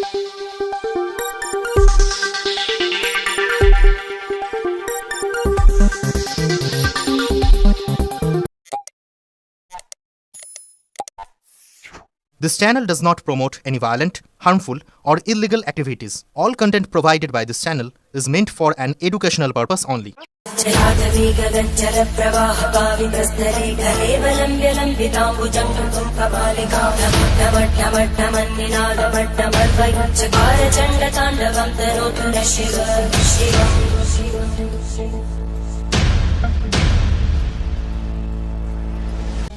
This channel does not promote any violent, harmful, or illegal activities. All content provided by this channel is meant for an educational purpose only.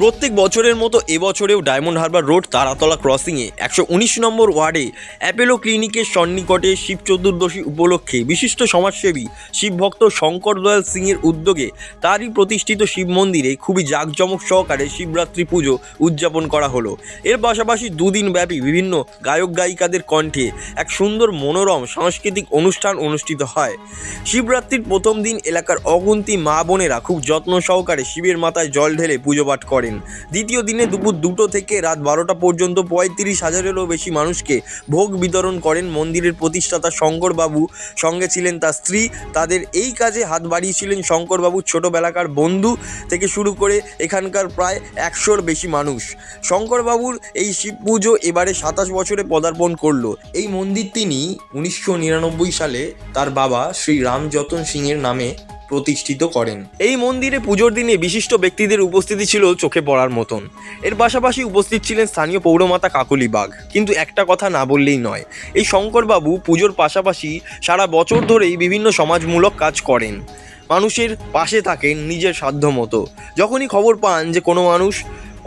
প্রত্যেক বছরের মতো এবছরেও diamond Harbour road Taratala ক্রসিংয়ে 119 নম্বর ওয়ার্ডে Apollo ক্লিনিকের সন্নিকটে শিব চতুর্দশী উপলক্ষে বিশিষ্ট সমাজসেবী শিবভক্ত শঙ্কর দয়াল সিংয়ের উদ্যোগে তারই প্রতিষ্ঠিত শিব মন্দিরে খুবই জাঁকজমক সহকারে শিবরাত্রি পুজো উদযাপন করা হলো। এর পাশাপাশি দুদিন ব্যাপী বিভিন্ন গায়ক গায়িকাদের কণ্ঠে এক সুন্দর মনোরম সাংস্কৃতিক অনুষ্ঠান অনুষ্ঠিত হয়। শিবরাত্রির প্রথম দিন এলাকার অগুন্তি মা বোনেরা খুব যত্ন সহকারে শিবের মাথায় জল ঢেলে পুজো পাঠ করেন। দ্বিতীয় দিনে দুপুর 2টো থেকে রাত 12টা পর্যন্ত 35,000-এরও বেশি মানুষকে ভোগ বিতরণ করেন মন্দিরের প্রতিষ্ঠাতা শঙ্করবাবু। সঙ্গে ছিলেন তার স্ত্রী। তাদের এই কাজে হাত বাড়িয়েছিলেন শঙ্করবাবুর ছোটোবেলাকার বন্ধু থেকে শুরু করে এখানকার প্রায় 100-র বেশি মানুষ। শঙ্করবাবুর এই শিব পুজো এবারে 27 বছরে পদার্পণ করল। এই মন্দির তিনি 1999 সালে তার বাবা শ্রী রামযতন সিংয়ের নামে প্রতিষ্ঠিত করেন। এই মন্দিরে পুজোর দিনে বিশিষ্ট ব্যক্তিদের উপস্থিতি ছিল চোখে পড়ার মতন। এর পাশাপাশি উপস্থিত ছিলেন স্থানীয় পৌরমাতা কাকলি বাগ। কিন্তু একটা কথা না বললেই নয়, এই শঙ্করবাবু পুজোর পাশাপাশি সারা বছর ধরেই বিভিন্ন সমাজমূলক কাজ করেন, মানুষের পাশে থাকেন নিজের সাধ্য মতো। যখনই খবর পান যে কোনো মানুষ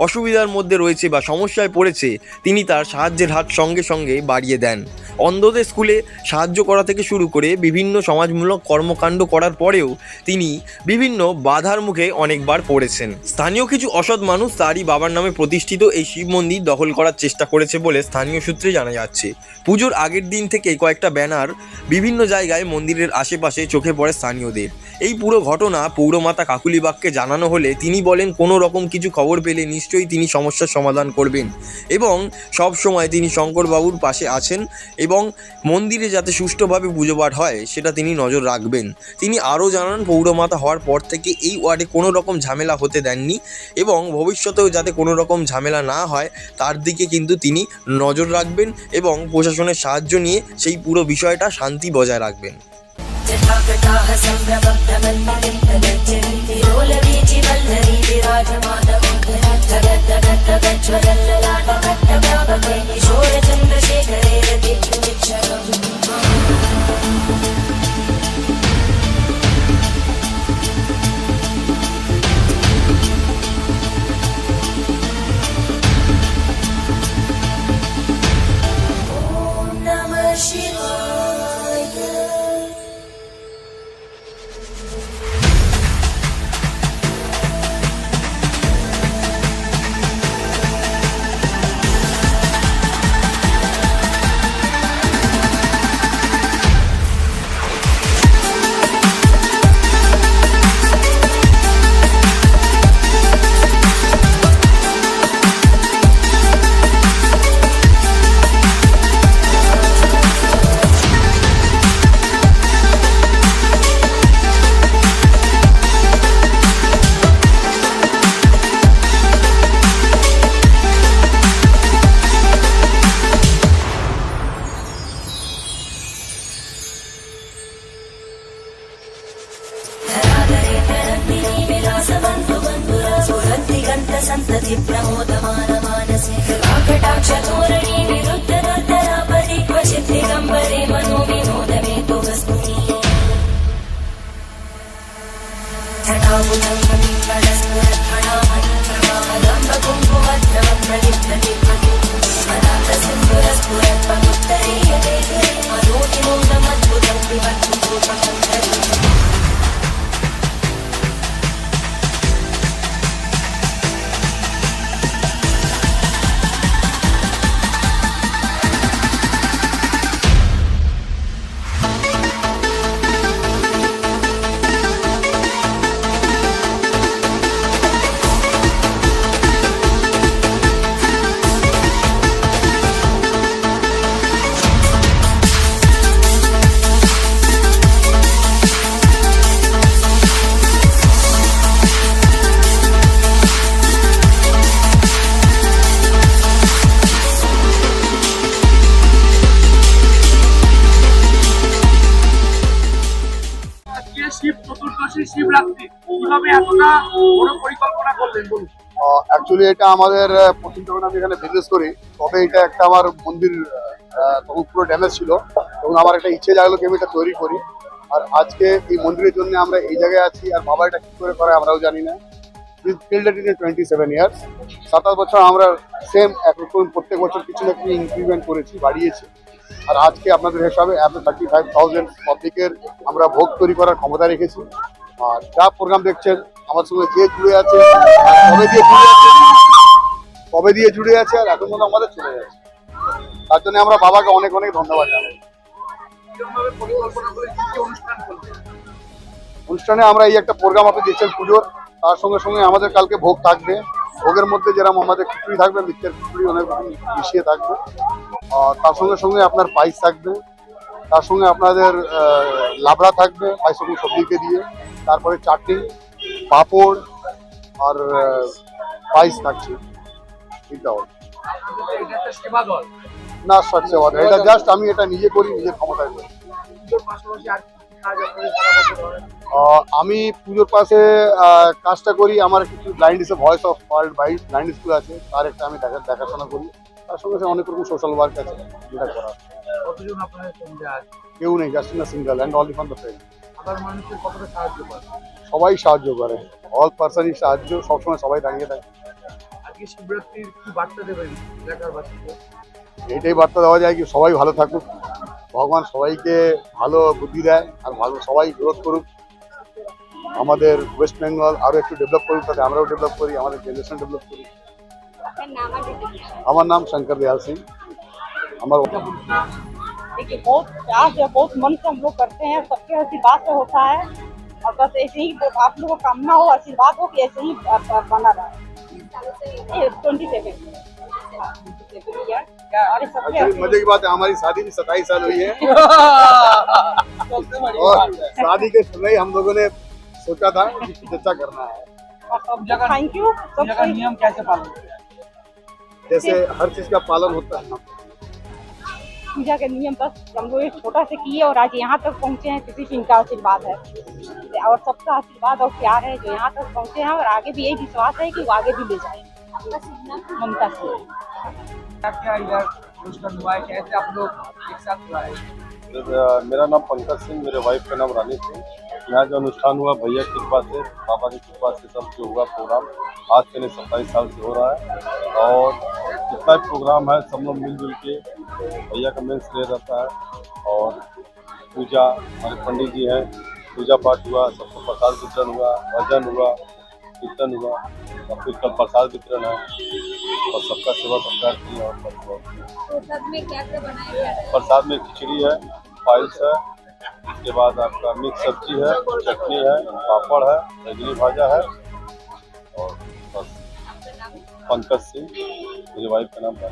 অসুবিধার মধ্যে রয়েছে বা সমস্যায় পড়েছে, তিনি তার সাহায্যের হাত সঙ্গে সঙ্গে বাড়িয়ে দেন। অন্ধদের স্কুলে সাহায্য করা থেকে শুরু করে বিভিন্ন সমাজমূলক কর্মকাণ্ড করার পরেও তিনি বিভিন্ন বাধার মুখে অনেকবার পড়েছেন। স্থানীয় কিছু অসৎ মানুষ তারই বাবার নামে প্রতিষ্ঠিত এই শিব মন্দির দখল করার চেষ্টা করেছে বলে স্থানীয় সূত্রে জানা যাচ্ছে। পুজোর আগের দিন থেকে কয়েকটা ব্যানার বিভিন্ন জায়গায় মন্দিরের আশেপাশে চোখে পড়ে স্থানীয়দের। এই পুরো ঘটনা পৌরমাতা কাকুলিবাগকে জানানো হলে তিনি বলেন কোনো রকম কিছু খবর পেলে নিশ্চয়ই তিনি সমস্যার সমাধান করবেন এবং সব সময় তিনি শঙ্করবাবুর পাশে আছেন এবং মন্দিরে যাতে সুষ্ঠুভাবে পুজো পাঠ হয় সেটা তিনি নজর রাখবেন। তিনি আরও জানান, পৌরমাতা হওয়ার পর থেকে এই ওয়ার্ডে কোনো রকম ঝামেলা হতে দেননি এবং ভবিষ্যতেও যাতে কোনো রকম ঝামেলা না হয় তার দিকে কিন্তু তিনি নজর রাখবেন এবং প্রশাসনের সাহায্য নিয়ে সেই পুরো বিষয়টা শান্তি বজায় রাখবেন। संतति प्रमोदमान मानसे कटाक्ष धोरणी विरुद्ध दुर्धरापरि क्वचित् दिगम्बरे मनो विनोदमे तु वस्तुति পাশাপাশি শিবরাত্রি কিভাবে এতটা বড় পরিকল্পনা করলেন বলুন। অ্যাকচুয়ালি এটা আমাদের প্রথম যখন আমি এখানে বিজনেস করি তবে এটা একটা আমার মন্দির তখন পুরো ড্যামেজ ছিল, তখন আমার একটা ইচ্ছে জাগলো কি আমি এটা তৈরি করি। আর আজকে এই মন্দিরের জন্য আমরা এই জায়গায় আছি, আর বাবা এটা কি করে করে আমরাও জানি না। 27 ইয়ার্স, 27 বছর আমরা সেম একরকম প্রত্যেক বছর কিছু না কিছু ইনক্রিমেন্ট করেছি, বাড়িয়েছি। আর আজকে আপনাদের হিসাবে 35,000 পাবলিকের আমরা ভোগ তৈরি করার ক্ষমতা রেখেছি। আর যা প্রোগ্রাম দেখছেন আমার সঙ্গে যে জুড়ে আছে, কবে দিয়ে জুড়ে আছে আর এখন মতো আমাদের চলে যাচ্ছে, তার জন্য আমরা বাবাকে অনেক অনেক ধন্যবাদ জানাই। কিরকমভাবে পরিকল্পনা করে কি কি অনুষ্ঠান করলেন? অনুষ্ঠানে আমরা এই একটা প্রোগ্রাম আপনি দেখছেন পুজোর, তার সঙ্গে সঙ্গে আমাদের কালকে ভোগ থাকবে। ভোগের মধ্যে যেরকম আমাদের খিচুড়ি থাকবে, মিক্সের খিচুড়ি অনেক রকম মিশিয়ে থাকবে। আর তার সঙ্গে সঙ্গে আপনার পায়েস থাকবে, তার সঙ্গে আপনাদের লাবড়া থাকবে পায়েস রকম সবজিকে দিয়ে, তারপরে চাটনি, পাঁপড় আর পায়েস থাকছে। এটাও এটা একটা সেবা দল, না স্বচ্ছ এটা জাস্ট আমি এটা নিজে করি, নিজের ক্ষমতায় করি। পুজোর পাশাপাশি আর কি কি কাজ আপনাদের সারা বছর করেন? আমি পুজোর পাশে কাজটা করি, আমার কিছু ব্লাইন্ড হিসেবে voice of world blind school আছে, তার একটা আমি দেখাশোনা করি। তার সঙ্গে সঙ্গে অনেক রকম সোশ্যাল ওয়ার্ক আছে যেটা করা। কতজন আপনাদের সঙ্গে আছে? কেউ নেই, জাস্ট না single and only for the friend. সাধারণ মানুষের কতটা সাহায্য করে? সবাই সাহায্য করে, অল পার্সনই সাহায্য, সবসময় সবাই দাঁড়িয়ে থাকে। আজকে শিবরাত্রির কি বার্তা দেবেন এলাকার বাসীদের? এটাই বার্তা দেওয়া যায় কি সবাই ভালো থাকুক, ভগবান সবাইকে ভালো বুদ্ধি দেয়, আর ভালো সবাই গ্রোথ করুক। আমাদের ওয়েস্ট বেঙ্গল আরও একটু ডেভেলপ করুক, তাতে আমরাও ডেভেলপ করি, আমাদের জেনারেশন ডেভেলপ করি। আমার নাম शंकर दयाल सिंह। আমার देखिए बहुत प्यार से बहुत मन से हम लोग करते हैं, सबके आशीर्वाद से होता है। और बस ऐसे ही आप लोगों को कामना हो, आशीर्वाद हो कि ऐसे ही बना रहा। 27 और सबके एक्चुअली मजे की बात है, हमारी शादी भी 27 साल हुई है और शादी के समय हम लोगों ने सोचा था कि कुछ अच्छा करना है। थैंक यू सब जगह नियम कैसे पालन करें? जैसे हर चीज का पालन होता है। पूजा के नियम बस हम लोग एक छोटा से किए और आज यहाँ तक पहुँचे हैं, किसी की इनका आशीर्वाद है और सबका आशीर्वाद और प्यार है जो यहाँ तक पहुँचे हैं, और आगे भी यही विश्वास है कि वो आगे भी ले जाएंगे। ममता से क्या इधर অনুষ্ঠান हुआ है, कैसे आप लोग एक साथ हुआ है? मेरा नाम पंकज सिंह, मेरे वाइफ का नाम रानी सिंह। यहाँ जो अनुष्ठान हुआ भैया की कृपा से, बाबा की कृपा से सब जो हुआ प्रोग्राम आज से 27 साल से हो रहा है। और जितना भी प्रोग्राम है सब लोग मिलजुल के, भैया का मेन श्रेय रहता है। और पूजा, हमारे पंडित जी हैं, पूजा पाठ हुआ, सबको प्रसाद वितरण हुआ, भजन हुआ, कीर्तन हुआ, और फिर कल प्रसाद वितरण है और सबका सेवा सत्कार किया। और प्रसाद में क्या क्या बनाया जा रहा है? प्रसाद में खिचड़ी है, पायस है, इसके बाद आपका मिक्स सब्जी है, चटनी है, पापड़ है, बैंगनी भाजा है। और बस पंकज सिंह, मेरी वाइफ का नाम है।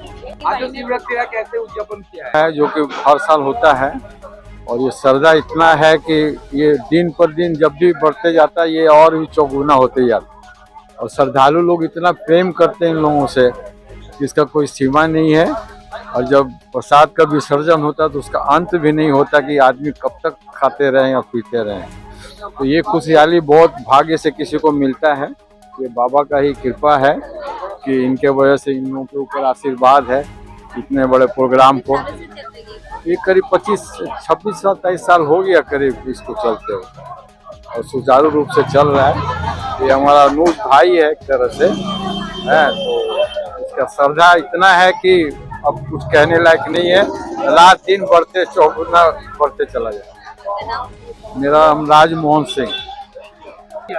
आज जो शिवरात्रि का कैसे उद्यापन किया है? है जो कि हर साल होता है। और ये श्रद्धा इतना है कि ये दिन पर दिन जब भी बढ़ते जाता है ये और भी चौगुना होते जाता है। और श्रद्धालु लोग इतना प्रेम करते हैं इन लोगों से कि इसका कोई सीमा नहीं है। और जब प्रसाद का विसर्जन होता है तो उसका अंत भी नहीं होता कि आदमी कब तक खाते रहें और पीते रहें। तो ये खुशहाली बहुत भाग्य से किसी को मिलता है। ये बाबा का ही कृपा है कि इनके वजह से इन लोगों के ऊपर आशीर्वाद है इतने बड़े प्रोग्राम को। ये करीब 26-27 साल हो गया करीब इसको चलते हुए, और सुचारू रूप से चल रहा है। ये हमारा नूर भाई है एक तरह से है, तो इसका श्रद्धा इतना है कि अब कुछ कहने लायक नहीं है। रात दिन बढ़ते चौगुना बढ़ते चला जाए। मेरा नाम राजमोहन सिंह।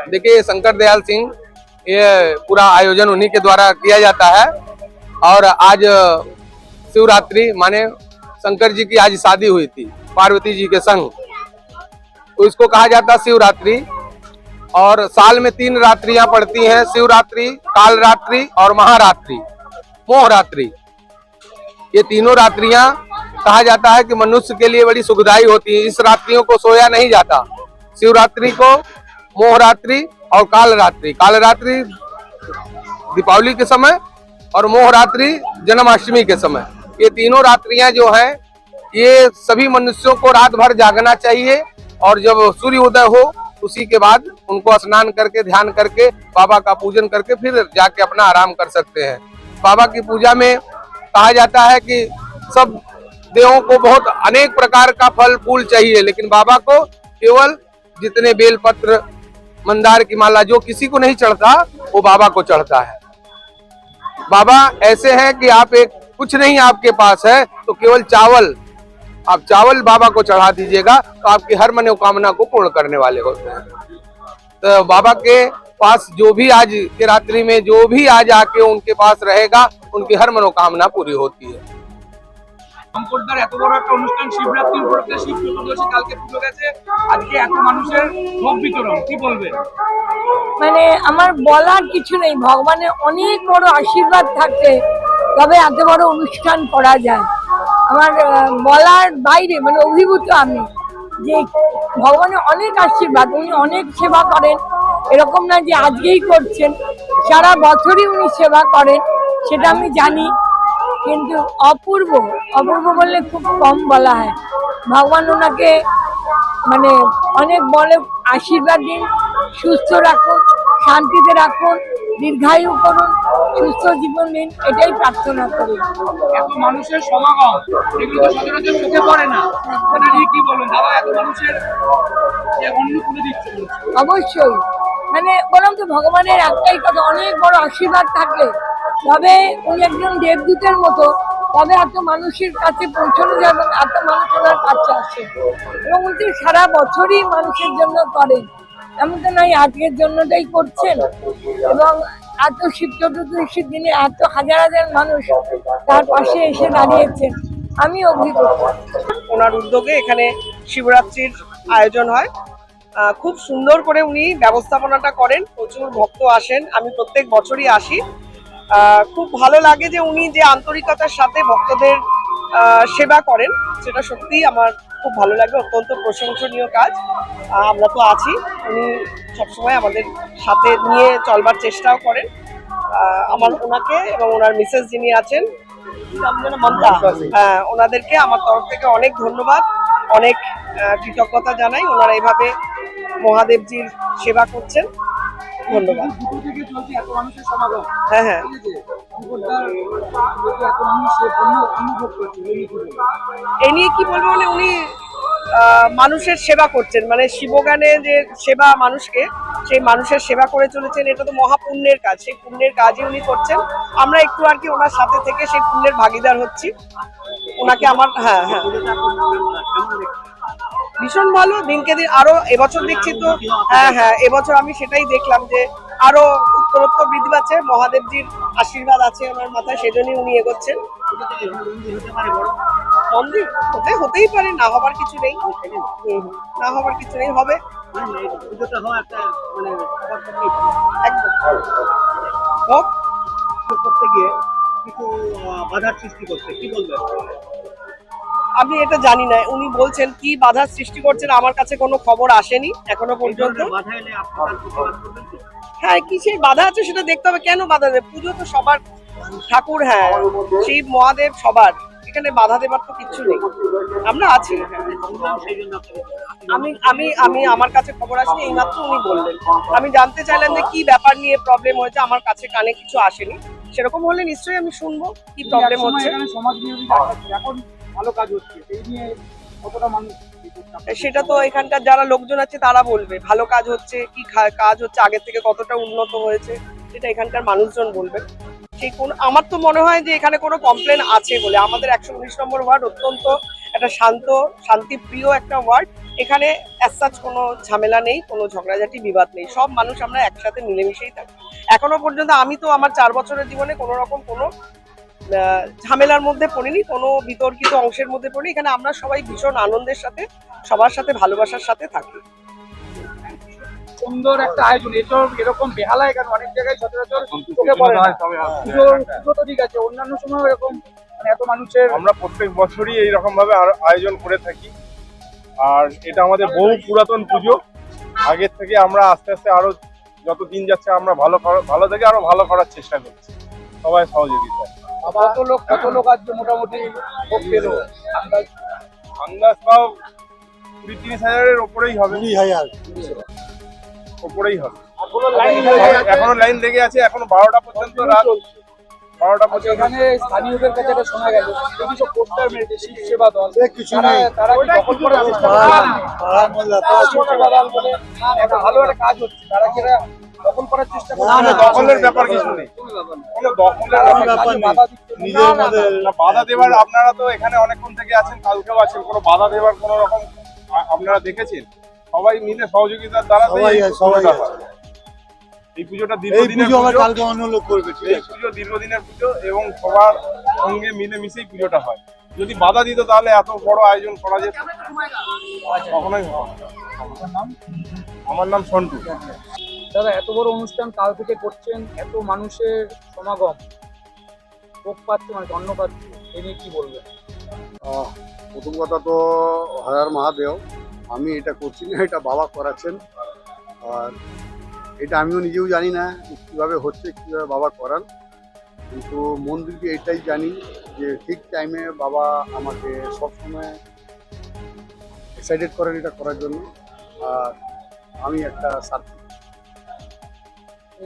देखिए शंकर दयाल सिंह, ये पूरा आयोजन उन्हीं के द्वारा किया जाता है। और आज शिवरात्रि माने शंकर जी की आज शादी हुई थी पार्वती जी के संग, तो इसको कहा जाता है शिवरात्रि। और साल में 3 रात्रियां पड़ती हैं, शिवरात्रि, कालरात्रि और महारात्रि, मोहरात्रि। ये तीनों रात्रियां कहा जाता है कि मनुष्य के लिए बड़ी सुखदायी होती है। इस रात्रियों को सोया नहीं जाता। शिवरात्रि को, मोहरात्रि और कालरात्रि, कालरात्रि दीपावली के समय और मोहरात्रि जन्माष्टमी के समय, ये तीनों रात्रियां जो हैं ये सभी मनुष्यों को रात भर जागना चाहिए। और जब सूर्य उदय हो उसी के बाद उनको स्नान करके ध्यान करके बाबा का पूजन करके फिर जाके अपना आराम कर सकते हैं। बाबा की पूजा में कहा जाता है कि सब देवों को बहुत अनेक प्रकार का फल फूल चाहिए, लेकिन बाबा को केवल जितने बेलपत्र मंदार की माला जो किसी को नहीं चढ़ता वो बाबा को चढ़ता है। बाबा ऐसे हैं कि आप एक कुछ नहीं आपके पास है तो केवल चावल, आप चावल बाबा को चढ़ा दीजिएगा तो आपकी हर मनोकामना को पूर्ण करने वाले होते हैं। तो बाबा के पास जो भी आज के रात्रि में जो भी आज आके उनके पास रहेगा उनकी हर मनोकामना पूरी होती है। সম্পর্কদার এত বড় একটা অনুষ্ঠান শিবরাত্রি উপলক্ষে শিব চতুর্দশী কালকে পুজো গেছে, আজকে এত মানুষের ভোগ বিতরণ, কি বলবে? মানে আমার বলার কিছু নেই, ভগবানের অনেক বড় আশীর্বাদ থাকলে তবে এত বড় অনুষ্ঠান করা যায়। আমার বলার বাইরে মানে অভিভূত আমি যে ভগবানের অনেক আশীর্বাদ, উনি অনেক সেবা করেন, এরকম না যে আজকেই করছেন, সারা বছরই উনি সেবা করেন, সেটা আমি জানি। কিন্তু অপূর্ব অপূর্ব বললে খুব কম বলা হয়। ভগবান ওনাকে মানে অনেক বলে আশীর্বাদ দিন, সুস্থ রাখুন, শান্তিতে রাখুন, দীর্ঘায়ু করুন, সুস্থ জীবন দিন, এটাই প্রার্থনা করি। এত মানুষের সমাগম এগুলো তো সচরাচর চোখে পড়ে না, এটা নিয়ে কি বলবেন? বাবা এত মানুষের অন্ন তুলে দিচ্ছে। অবশ্যই মানে বললাম তো ভগবানের একটাই কথা, অনেক বড় আশীর্বাদ থাকলে তবে উনি একজন দেবদূতের মতো, তবে এত মানুষের কাছে পৌঁছানো যাবে, এত মানুষ ওনার কাছে আসে এবং উনি সারা বছরই মানুষের জন্য করেন, এমন তো নয় আজকের জন্যটাই করছেন। এবং এত শিব চতুর্দশীর দিনে এত হাজার হাজার মানুষ তার পাশে এসে দাঁড়িয়েছেন, আমি অভিভূত। ওনার উদ্যোগে এখানে শিবরাত্রির আয়োজন হয়, খুব সুন্দর করে উনি ব্যবস্থাপনাটা করেন, প্রচুর ভক্ত আসেন, আমি প্রত্যেক বছরই আসি। খুব ভালো লাগে যে উনি যে আন্তরিকতার সাথে ভক্তদের সেবা করেন, সেটা সত্যিই আমার খুব ভালো লাগে, অত্যন্ত প্রশংসনীয় কাজ। আমরা তো আছি, উনি সবসময় আমাদের সাথে নিয়ে চলবার চেষ্টাও করেন। আমার ওনাকে এবং ওনার মিসেস যিনি আছেন মমতা, হ্যাঁ, ওনাদেরকে আমার তরফ থেকে অনেক ধন্যবাদ, অনেক কৃতজ্ঞতা জানাই। ওনারা এইভাবে মহাদেবজির সেবা করছেন, ধন্যবাদ। হ্যাঁ হ্যাঁ, এ নিয়ে কি বলবো, মানে উনি মানুষের সেবা করছেন, মানে শিবগানে যে সেবা মানুষকে, সেই মানুষের সেবা করে চলেছেন, এটা তো মহাপুণ্যের কাজ, সেই পুণ্যের কাজই উনি করছেন। আমরা একটু আর কি ওনার সাথে থেকে সেই পুণ্যের ভাগিদার হচ্ছি। ওনাকে আমার হ্যাঁ হ্যাঁ ভীষণ ভালো, দিনকে দিন আরো এবছর দেখছি তো, হ্যাঁ হ্যাঁ এবছর আমি সেটাই দেখলাম যে আরো উত্তরোত্তর বৃদ্ধি পাচ্ছে, মহাদেবজির আশীর্বাদ আছে ওনার মাথায়, সেজন্যই উনি এগোচ্ছেন। মন্দির হতেই পারে, না হবার কিছু নেই, না হবার কিছু নেই, হবে একদম হোক। করতে গিয়ে কিছু বাধার সৃষ্টি করছে, কি বলবেন? আমি এটা জানি না, উনি বলছেন কি বাধার সৃষ্টি করছেন, আমার কাছে কোনো খবর আসেনি এখনো পর্যন্ত। হ্যাঁ, কি সেই বাধা আছে সেটা দেখতে হবে, কেন বাধা দেবে? পুজো তো সবার, ঠাকুর হ্যাঁ শিব মহাদেব সবার, এখানে বাধা দেবার তো কিচ্ছু নেই, আমরা আছি। আমি আমি আমি আমার কাছে খবর আসেনি, এইমাত্র উনি বললেন, আমি জানতে চাইলাম যে কি ব্যাপার নিয়ে প্রবলেম হয়েছে, আমার কাছে কানে কিছু আসেনি, সেরকম হলে নিশ্চয়ই আমি শুনবো কি প্রবলেম হচ্ছে। এখন ভালো কাজ হচ্ছে, এই নিয়ে কতটা মানুষ, সেটা তো এখানকার যারা লোকজন আছে তারা বলবে, ভালো কাজ হচ্ছে কি কাজ হচ্ছে, আগের থেকে কতটা উন্নত হয়েছে, সেটা এখানকার মানুষজন বলবে। সেই কোন, আমার তো মনে হয় যে এখানে কোনো কমপ্লেন আছে বলে। আমাদের 119 নম্বর ওয়ার্ড অত্যন্ত একটা শান্ত, শান্তিপ্রিয় একটা ওয়ার্ড, এখানে অ্যাজ সাচ কোনো ঝামেলা নেই, কোনো ঝগড়াঝাটি বিবাদ নেই, সব মানুষ আমরা একসাথে মিলেমিশেই থাকি। এখনো পর্যন্ত আমি তো আমার 4 বছরের জীবনে কোনো রকম কোনো ঝামেলার মধ্যে পড়িনি, কোনো বিতর্কিত অংশের মধ্যে পড়িনি। এখানে আমরা সবাই ভীষণ আনন্দের সাথে, সবার সাথে ভালোবাসার সাথে থাকি। সুন্দর একটা আয়োজন, এরকম বেহালা এখানে অনেক জায়গায় সচরাচর চোখে পড়ে না। পুজো তো ঠিক আছে, অন্যান্য সময় এরকম মানে এত মানুষের, আমরা প্রত্যেক বছরই এইরকম ভাবে আয়োজন করে থাকি, আর এটা আমাদের বহু পুরাতন পুজো। আগের থেকে আমরা আস্তে আস্তে আরো যত দিন যাচ্ছে আমরা ভালো থেকে আরো ভালো করার চেষ্টা করছি, সবাই সহযোগিতা। কত লোক আজকে মোটামুটি ভোগ পেল? আন্দাজ পাও 20-30 হাজারের ওপরেই হবে। ওপরেই হবে। এখনো লাইন লেগে আছে, এখনো 12টা পর্যন্ত, রাত 12টা পর্যন্ত। এখানে স্থানীয়দের কাছে এটা শোনা গেল দেখি সব পোস্টার মেরেছে শিব সেবা দল, তারা কি দখল করার চেষ্টা করছে? একটা ভালো একটা কাজ হচ্ছে, তারা কি এটা দখল করার চেষ্টা করছে? না, দখলের ব্যাপার কিছু নেই, কোনো দখলের ব্যাপার নেই। বাধা দেওয়ার, আপনারা তো এখানে অনেকক্ষণ থেকে আছেন, কালকেও আছেন, কোনো বাধা দেওয়ার কোনো রকম আপনারা দেখেছেন? সবাই মিলে সহযোগিতার দ্বারা এই পুজোটা দীর্ঘদিনের পুজো, এই পুজো দীর্ঘদিনের পুজো এবং সবার সঙ্গে মিলে মিশেই পুজোটা হয়। যদি বাধা দিত তাহলে এত বড় আয়োজন করা যেত কখনোই হয় না। আমার নাম সন্টু। দাদা, এত বড় অনুষ্ঠান কাল থেকে করছেন, এত মানুষের সমাগম, ভোগ পাচ্ছে, মানে অন্ন পাচ্ছে, এ নিয়ে কি বলবেন? প্রথম কথা তো হর মহাদেব, আমি এটা করছি না, এটা বাবা করাচ্ছেন। আর এটা আমিও নিজেও জানি না কীভাবে হচ্ছে, কীভাবে বাবা করান, কিন্তু মন্দিরকে এটাই জানি যে ঠিক টাইমে বাবা আমাকে সবসময় এক্সাইটেড করেন এটা করার জন্য। আর আমি একটা সার্থক।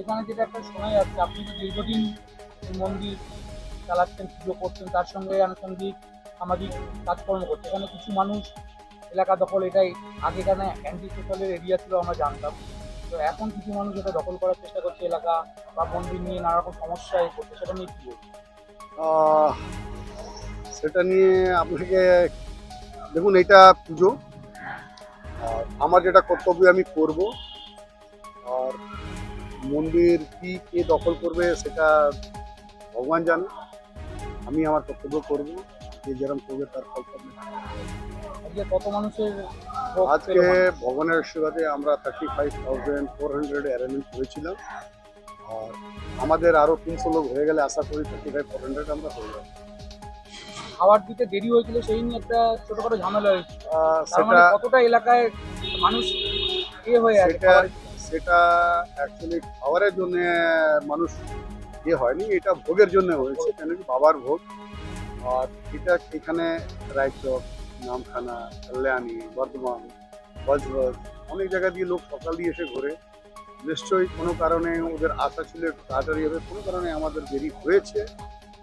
এখানে যেটা একটা শোনা যাচ্ছে, আপনি তো দীর্ঘদিন এই মন্দির চালাচ্ছেন, পুজো করছেন, তার সঙ্গে আনুষঙ্গিক সামাজিক কাজকর্ম করছে। এখানে কিছু মানুষ এলাকা দখল, এটাই আগে এখানে অ্যান্টি সোশ্যালের এরিয়া ছিল আমরা জানতাম, তো এখন কিছু মানুষ এটা দখল করার চেষ্টা করছে এলাকা বা মন্দির নিয়ে নানা রকম সমস্যায় করছে, সেটা নিয়ে কি বলবো? সেটা নিয়ে আপনাকে দেখুন, এটা পুজো, আর আমার যেটা কর্তব্য আমি করব। আর মন্দির কি কে দখল করবে সেটা ভগবান জানে, আমি আমার কর্তব্য করব, যে যেরকম করবে তার ফল পাবে। আজকে কত মানুষের আজকে ভগবানের আশীর্বাদে আমরা 35,400 অ্যারেঞ্জমেন্ট করেছিলাম, আর আমাদের আরো 300 লোক হয়ে গেলে আশা করি 35,400 আমরা হয়ে যাবো। খাবার দিতে দেরি হয়েছিল, সেই নিয়ে একটা ছোটখাটো ঝামেলা হয়েছে, সেটা কতটা এলাকায় মানুষ হয়ে আছে? সেটা অ্যাকচুয়ালি খাবারের জন্য মানুষ হয়নি, এটা ভোগের জন্য হয়েছে, কেন কি বাবার ভোগ। আর এটা এখানে রায়চক, নামখানা, কল্যাণী, বর্ধমান, বজবজ অনেক জায়গা দিয়ে লোক সকাল দিয়ে এসে ঘোরে। নিশ্চয়ই কোনো কারণে ওদের আশা ছিল একটু তাড়াতাড়ি হবে, কোনো কারণে আমাদের দেরি হয়েছে।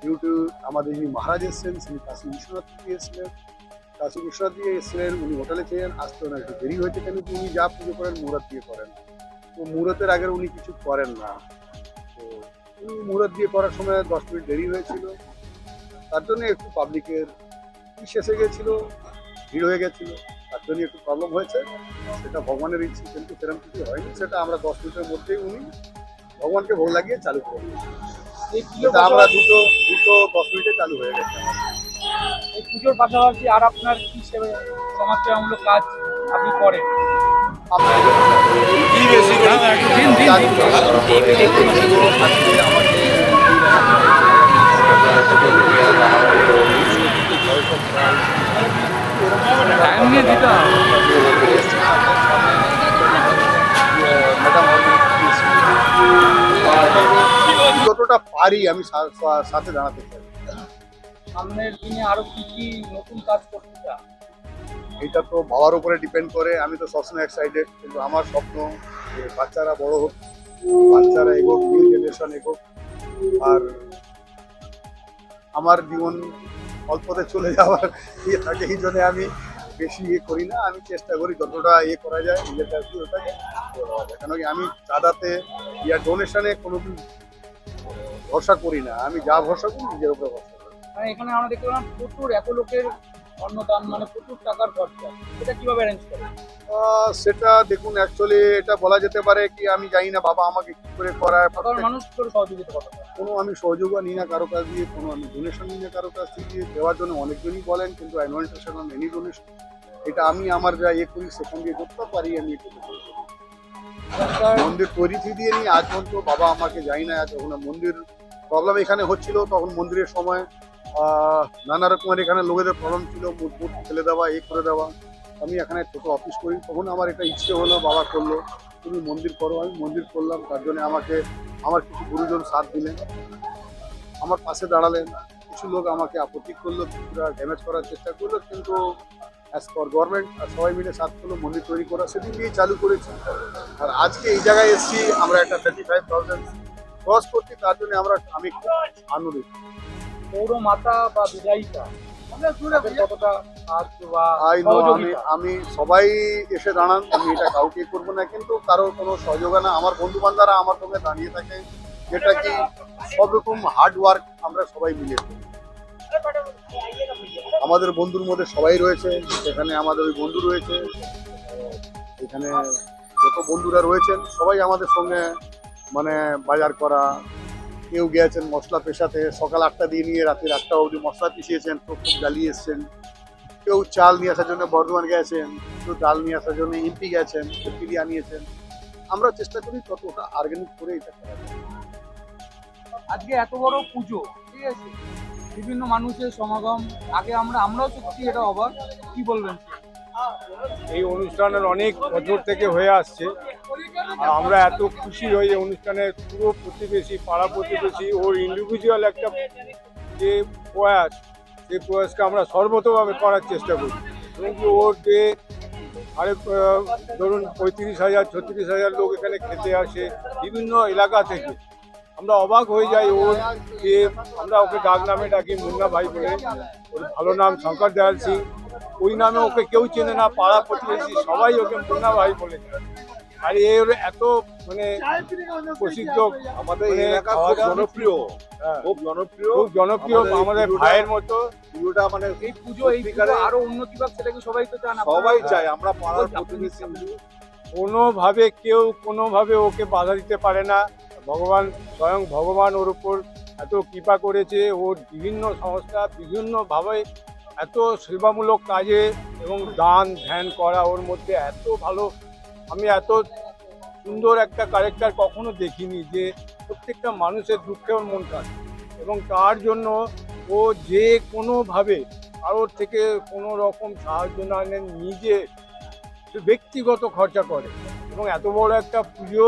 ডিউ টু আমাদের যিনি মহারাজ এসেছেন, তিনি কাশী বিশ্বনাথ দিয়ে এসেছিলেন, কাশী বিশ্বনাথ দিয়ে এসেছিলেন, উনি হোটেলে ছিলেন, আসতে ওনার একটু দেরি হয়েছে, কেন কি উনি যা পুজো করেন মুহূর্ত দিয়ে করেন, তো মুহূর্তের আগের উনি কিছু করেন না, তো উনি মুহূর্ত দিয়ে করার সময় 10 মিনিট দেরি হয়েছিল, তার জন্য একটু পাবলিকের এসে গেছিল, ভিড় হয়ে গেছিল, তার জন্য একটু প্রবলেম হয়েছে। সেটা ভগবানের ইচ্ছে, কিন্তু সেরকম কিছু হয়নি, সেটা আমরা 10 মিনিটের মধ্যেই উনি ভগবানকে ভোগ লাগিয়ে চালু করে দিয়েছি। আমরা দুটো 10 মিনিটে চালু হয়ে গেছে। এই পুজোর পাশাপাশি আর আপনার কি সমাজসেবামূলক কাজ আপনি করেন? যতটা পারি আমি সাথে দাঁড়াতে চাই। সামনের দিনে আরো কি কি নতুন কাজ করতে চান? এটা তো বাবার উপরে ডিপেন্ড করে, আমি তো সবসময় এক্সাইটেড, কিন্তু আমার স্বপ্ন যে বাচ্চারা বড় হোক, বাচ্চারা এগোক, নিউ জেনারেশন এগোক, আর আমার জীবন অল্পতে চলে যাওয়ার থাকে, এই জন্য আমি বেশি করি না, আমি চেষ্টা করি যতটা করা যায় নিজের কাছে ওটাকে করা যায়, কেন কি আমি চাঁদাতে ডোনেশনে কোনোদিন ভরসা করি না, আমি যা ভরসা করি নিজের উপরে ভরসা করি। মানে এখানে আমরা দেখতে পেলাম প্রচুর এত লোকের অন্নদান, মানে প্রচুর টাকার খরচা, এটা কিভাবে অ্যারেঞ্জ করে? সেটা দেখুন, অ্যাকচুয়ালি এটা বলা যেতে পারে কি আমি জানি না বাবা আমাকে কি করে করায়, মানুষ করে সহযোগিতা করে, কোনো আমি সহযোগিতা নিই না কারো কাছ দিয়ে, কোনো আমি ডোনেশন নিই না কারো কাছ থেকে, দেওয়ার জন্য অনেকজনই বলেন, কিন্তু I know interested on any donation. এটা আমি আমার যা করি সেখান দিয়ে করতে পারি, আমি এটা মন্দির তৈরি দিয়ে নিই আজ পর্যন্ত বাবা আমাকে জানি না, যখন মন্দির প্রবলেম এখানে হচ্ছিল তখন মন্দিরের সময় নানা রকমের এখানে লোকেদের প্রবলেম ছিল, মুখ ফেলে দেওয়া, করে দেওয়া, আমি এখানে ছোটো অফিস করি, তখন আমার একটা ইচ্ছে হলো, বাবা করলো তুমি মন্দির করো, আমি মন্দির করলাম, তার জন্য আমাকে আমার কিছু গুরুজন সাথ দিলেন, আমার পাশে দাঁড়ালেন, কিছু লোক আমাকে আপত্তি করলো, কিছুটা ড্যামেজ করার চেষ্টা করলো, কিন্তু অ্যাজ পার গভর্নমেন্ট সবাই মিলে সাত কিলো মন্দির তৈরি করা সেদিন দিয়েই চালু করেছি। আর আজকে এই জায়গায় এসেছি আমরা একটা 35,000 ক্রস করছি, তার জন্য আমি খুব আনন্দিত। পৌর মাতা বা বিধায়িকা তাদের কতটা সাহায্য বা আমি সবাই এসে দাঁড়ান, আমি এটা কাউকে করবো না, কিন্তু কারো কোনো সহযোগিতা না, আমার বন্ধু বান্ধবরা আমার সঙ্গে দাঁড়িয়ে থাকে, যেটা কি সব রকম হার্ড ওয়ার্ক আমরা সবাই মিলে করি। আমাদের বন্ধুর মধ্যে সবাই রয়েছে, এখানে আমাদের ওই বন্ধু রয়েছে, এখানে যত বন্ধুরা রয়েছেন সবাই আমাদের সঙ্গে মানে বাজার করা, কেউ গিয়েছেন মশলা পেশাতে, সকাল 8টা দিয়ে নিয়ে রাতের 8টা অবধি মশলা পিছিয়েছেন, তো খুব জ্বালিয়ে এসছেন। কেউ চাল নিয়ে আসার জন্য বর্ধমান গেছেন, কেউ ডাল নিয়ে আসার জন্য এমপি গেছেন, এমপি আনিয়েছেন। আমরা চেষ্টা করি ততটা অর্গানিক করে এটা করা যায়। আজকে এত বড় পুজো, ঠিক আছে, বিভিন্ন মানুষের সমাগম, আগে আমরাও সত্যি এটা অবাক, কি বলবেন? এই অনুষ্ঠানের অনেক বছর থেকে হয়ে আসছে, আর আমরা এত খুশি হই এই অনুষ্ঠানের পুরো প্রতিবেশী, পাড়া প্রতিবেশী ওর ইন্ডিভিজুয়াল একটা যে প্রয়াস, সেই প্রয়াসকে আমরা সর্বতভাবে করার চেষ্টা করি। এবং কি ওর যে ধরুন 35,000 36,000 লোক এখানে খেতে আসে বিভিন্ন এলাকা থেকে, আমরা অবাক হয়ে যাই। ওর যে আমরা ওকে ডাক নামে ডাকি মুন্না ভাই বলে, ওর ভালো নাম শঙ্কর দয়াল সিং, ওই নামে ওকে কেউ চেনে না, পাড়া প্রতিবেশী সবাই ওকে মুন্না ভাই বলে। আর এর এত মানে প্রসিদ্ধ, আমাদের খুব জনপ্রিয়, খুব জনপ্রিয় আমাদের ভাইয়ের মতো। পুজোটা মানে এই পুজো আরো উন্নতি পাক, সেটা কি সবাই তো চান? সবাই চাই, আমরা পাড়ার প্রতিবেশী। কোনোভাবে কেউ কোনোভাবে ওকে বাধা দিতে পারে না। ভগবান, স্বয়ং ভগবান ওর উপর এত কৃপা করেছে। ওর বিভিন্ন সংস্থা বিভিন্নভাবে এত সেবামূলক কাজে এবং দান ধ্যান করা, ওর মধ্যে এত ভালো, আমি এত সুন্দর একটা ক্যারেক্টার কখনো দেখিনি, যে প্রত্যেকটা মানুষের দুঃখে ওর মন কাটে। এবং তার জন্য ও যে কোনোভাবে কারোর থেকে কোনো রকম সাহায্য না নেন, নিজে ব্যক্তিগত খরচা করে। এবং এত বড় একটা পুজো,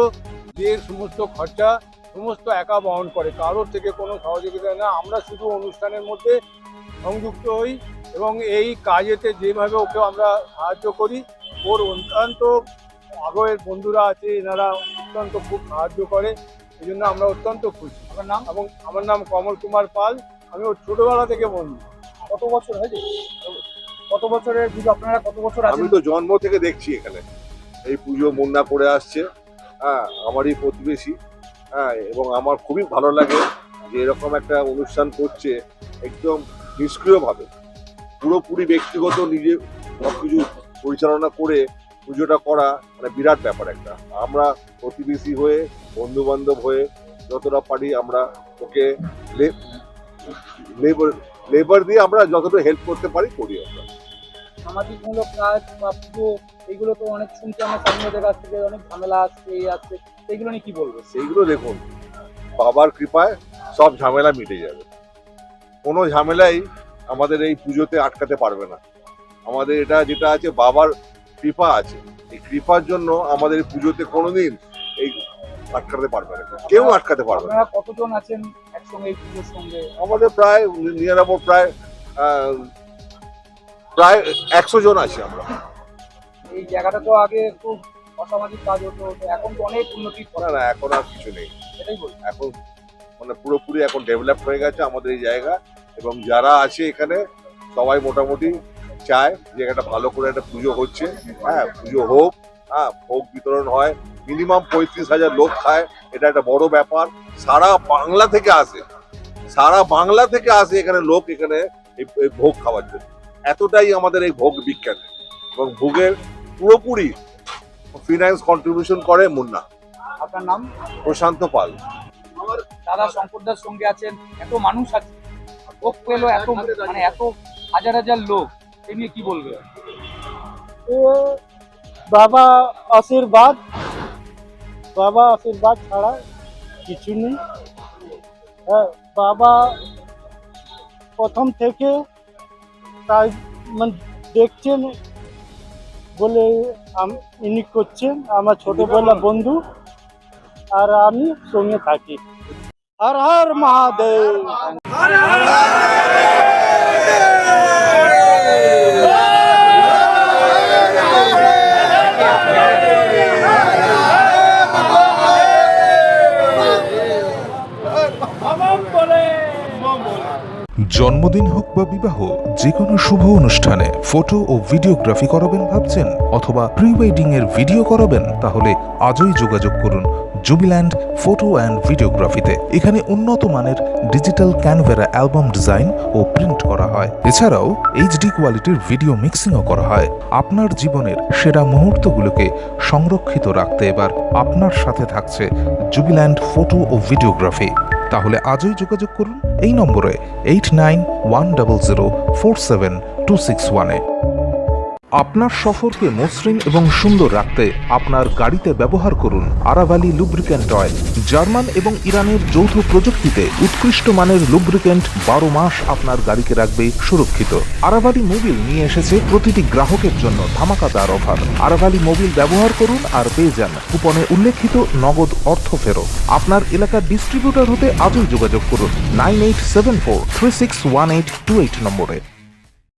যে সমস্ত খরচা সমস্ত একা বহন করে, কারোর থেকে কোনো সহযোগিতা না। আমরা শুধু অনুষ্ঠানের মধ্যে সংযুক্ত হই এবং এই কাজেতে যেভাবে ওকে আমরা সাহায্য করি, ওর অত্যন্ত আগের বন্ধুরা আছে, এনারা অত্যন্ত খুব সাহায্য করে, এই জন্য আমরা অত্যন্ত খুশি। আপনার নাম? এবং আমার নাম কমল কুমার পাল, আমি ওর ছোটবেলা থেকে বন্ধু। কত বছর হয়েছে? কত বছরের পুজো আপনারা, কত বছর? আমি তো জন্ম থেকে দেখছি এখানে এই পুজো মুন্না করে আসছে। হ্যাঁ, আমারই প্রতিবেশী। হ্যাঁ, এবং আমার খুবই ভালো লাগে যে এরকম একটা অনুষ্ঠান করছে একদম নিষ্ক্রিয়ভাবে, পুরোপুরি ব্যক্তিগত নিজে সবকিছু পরিচালনা করে পুজোটা করা, মানে বিরাট ব্যাপার একটা। আমরা প্রতিবেশী হয়ে, বন্ধু বান্ধব হয়ে যতটা পারি আমরা ওকে লেবার দিয়ে আমরা যতটা হেল্প করতে পারি করি। আমরা সামাজিকমূলক কাজ বা পুজো, এইগুলো তো অনেক শুনছি আমরা স্থানীয়দের কাছ থেকে, অনেক ঝামেলা আসছে, এই আসছে, সেইগুলো নিয়ে কি বলবো? সেইগুলো দেখুন, বাবার কৃপায় সব ঝামেলা মিটে যাবে। কোনো ঝামেলাই আমাদের এই পুজোতে আটকাতে পারবে না। আমাদের এটা যেটা আছে, বাবার কৃপা আছে, এই কৃপার জন্য আমাদের পুজোতে কোনোদিন এই আটকাতে পারবে না, কেউ আটকাতে পারবে না। আপনারা কতজন আছেন একসঙ্গে এই পুজোর সঙ্গে? আমাদের প্রায় নিরানব্বই প্রায় 100 জন আছি আমরা। এই জায়গাটা তো আগে খুব অসামাজিক কাজ হতো, এখন তো অনেক উন্নতি না না, এখন আর কিছু নেই, এটাই বলি। এখন মানে পুরোপুরি এখন ডেভেলপ হয়ে গেছে আমাদের এই জায়গা। এবং যারা আছে এখানে সবাই মোটামুটি চায় যে একটা ভালো করে একটা পুজো হচ্ছে। হ্যাঁ, পুজো হোক, হ্যাঁ, ভোগ বিতরণ হয়, মিনিমাম 35,000 লোক খায়, এটা একটা বড় ব্যাপার। সারা বাংলা থেকে আসে, এখানে লোক, এখানে এই ভোগ খাওয়ার জন্য। এতটাই আমাদের এই ভোগ বিখ্যাত। এবং ভোগের পুরোপুরি ফিনান্স কন্ট্রিবিউশন করে মুন্না। আপনার নাম? প্রশান্ত পাল। আমার দাদা শঙ্করদার সঙ্গে আছেন, এত মানুষ আছে, ভোগ পেলো এত, মানে এত হাজার হাজার লোক, এ নিয়ে কি বলবে? বাবা আশীর্বাদ ছাড়া কিছু নেই। হ্যাঁ, বাবা প্রথম থেকে তাই মানে দেখছেন বলে ইনি করছেন, আমার ছোটবেলা বন্ধু, আর আমি সঙ্গে থাকি। হর হর মহাদেব। জন্মদিন হোক বা বিবাহ, যে কোনো শুভ অনুষ্ঠানে ফটো ও ভিডিওগ্রাফি করাবেন ভাবছেন, অথবা প্রি ওয়েডিং এর ভিডিও করাবেন, তাহলে আজই যোগাযোগ করুন জুবিল্যান্ড ফটো অ্যান্ড ভিডিওগ্রাফিতে। এখানে উন্নত মানের ডিজিটাল ক্যানভেরা অ্যালবাম ডিজাইন ও প্রিন্ট করা হয়। এছাড়াও এইচডি কোয়ালিটির ভিডিও মিক্সিংও করা হয়। আপনার জীবনের সেরা মুহূর্তগুলোকে সংরক্ষিত রাখতে এবার আপনার সাথে থাকছে জুবিল্যান্ড ফটো ও ভিডিওগ্রাফি। তাহলে আজই যোগাযোগ করুন এই নম্বরে 8910047261-এ। আপনার সফরকে মসৃণ এবং সুন্দর রাখতে আপনার গাড়িতে ব্যবহার করুন আরাভালি লুব্রিক্যান্ট অয়েল। জার্মান এবং ইরানের যৌথ প্রযুক্তিতে উৎকৃষ্ট মানের লুব্রিক্যান্ট 12 মাস আপনার গাড়িকে রাখবে সুরক্ষিত। আরাভালি মোবিল নিয়ে এসেছে প্রতিটি গ্রাহকের জন্য ধামাকাদার অফার। আরাভালি মোবিল ব্যবহার করুন আর পেয়ে যান কুপনে উল্লেখিত নগদ অর্থ ফেরত। আপনার এলাকার ডিস্ট্রিবিউটর হতে আজই যোগাযোগ করুন 9874361828 নম্বরে।